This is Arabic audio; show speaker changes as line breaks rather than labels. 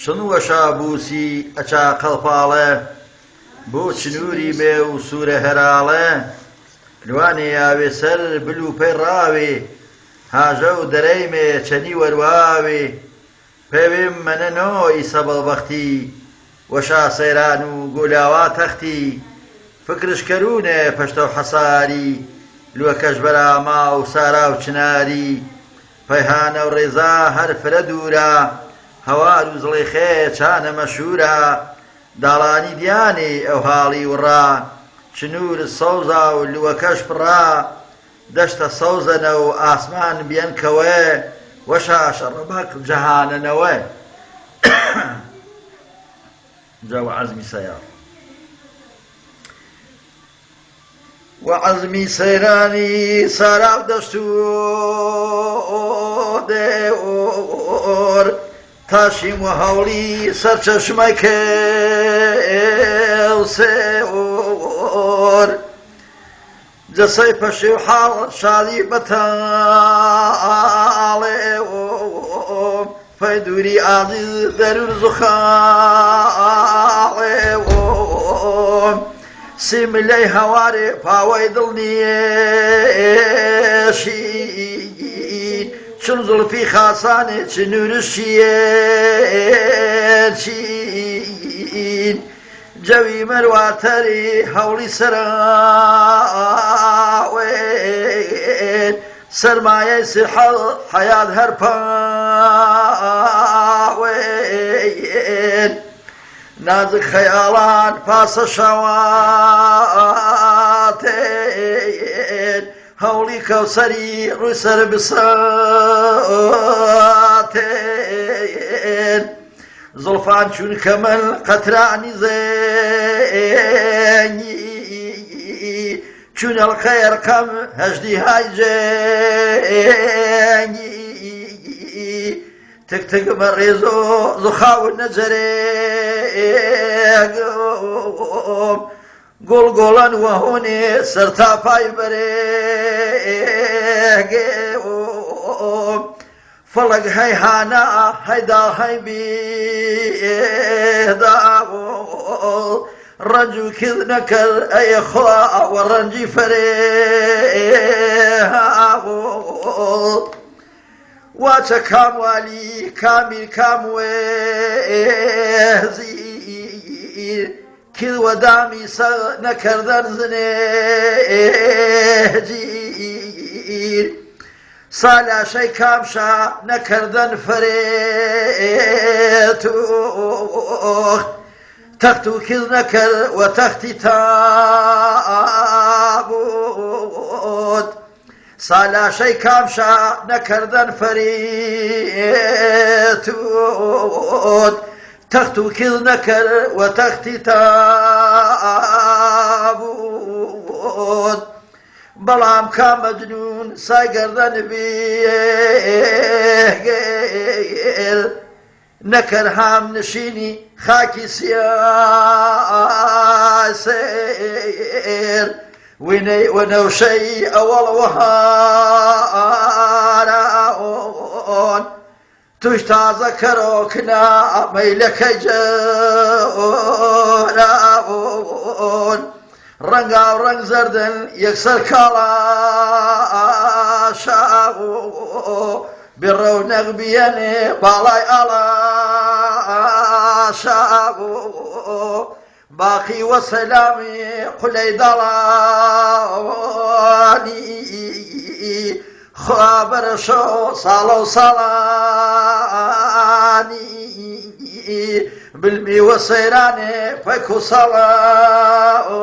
شنوەشا بووسی ئەچا قەڵپاڵێ بۆ چنووری مێ و سوورە هەراڵێ لوانێ یاوێ سەر بلوپەی ڕاوێ هاژە و دەرەی مێ چەنی وەرواوێ پێوێم مەنەنۆی سەبەڵبەختی وەشا سەیران و گۆلاوا تەختی فکرشکەرونێ پەشتە و حەساری لوەکەش بەراما و سارا و چناری پەیهانە و ڕێزا هەر فرە دوورە هەوار و زڵی خێ چانە مەشهورە داڵانی دیانێ ئەو هاڵی وڕا چنور سەوزا و لوەکەش پڕا دەشتە سەوزەنە و ئاسمان بێنکەوە وەشا شەڕەبەق جەهانەنەوە جا وعەزمی سەیار وعەزمی سەیرانی ساراو دەشت و دێوەر تاشیم و هەوڵی سەرچەشمە کێو سێوەر جەسەی پەشێ و حاڵ شادی بەتاڵێ فەی دووری ئازیز دەرور زوخاڵێ سیملەی هەوارێ پاوەی دڵنیێشی چون زڵفی خاسانێ چنورشیێچین جەوی مەرواتەری هەوڵی سەراوێن سەرمایەی سحەڵ حەیات هەر پاوێن نازک خەیاڵان پاسە شەواتێن هەوڵی کەوسەری ڕووی سەر بساتێن زڵفان چون کەمەل قەترانی زێنگی چون ئەڵقەی ئەرقەم هەژدی های جێنگی تک بە ڕێزۆ زوخاون نەجەرێگۆم گۆڵگۆڵەن وەهۆنێ سەرتاپای بەرێگێم فەڵک هەیهانە هەیدا هەیبێداوە ڕەنج و کز نەکرد ئەیە خوا وە ڕەنجی فەرێهاوە واچە کاموالی کامی کاموێزیر کز وەدامی سەر نەکردەن زنێجیر سالاشەی کامشا نەکردەن فەرێتوخ تەخت و کز نەکرد وە تەختی تابوت سالاشەی کامشا نەکردەن فەرێتوت تەخت و کز نەکرد وە تەختی تابوت بەڵام کامەجنون سای گەردەن بێگێر نەکرد هام نشینی خاکی سیاسێر وەنەوشەی ئەوەڵ وەهاراۆن توش تازە کەرۆکنا مەیلەکەی جەوراۆن ڕەنگا و ڕەنگ زەردن یەکسەر کاڵاشاو بێڕەونەق بیەنێ باڵای ئاڵاشاو باقی وە سەلامی قولەی دەڵانی خوا بەرەشۆ ساڵە و ساڵانی بلمی وە سەیرانێ پەک و سەڵانی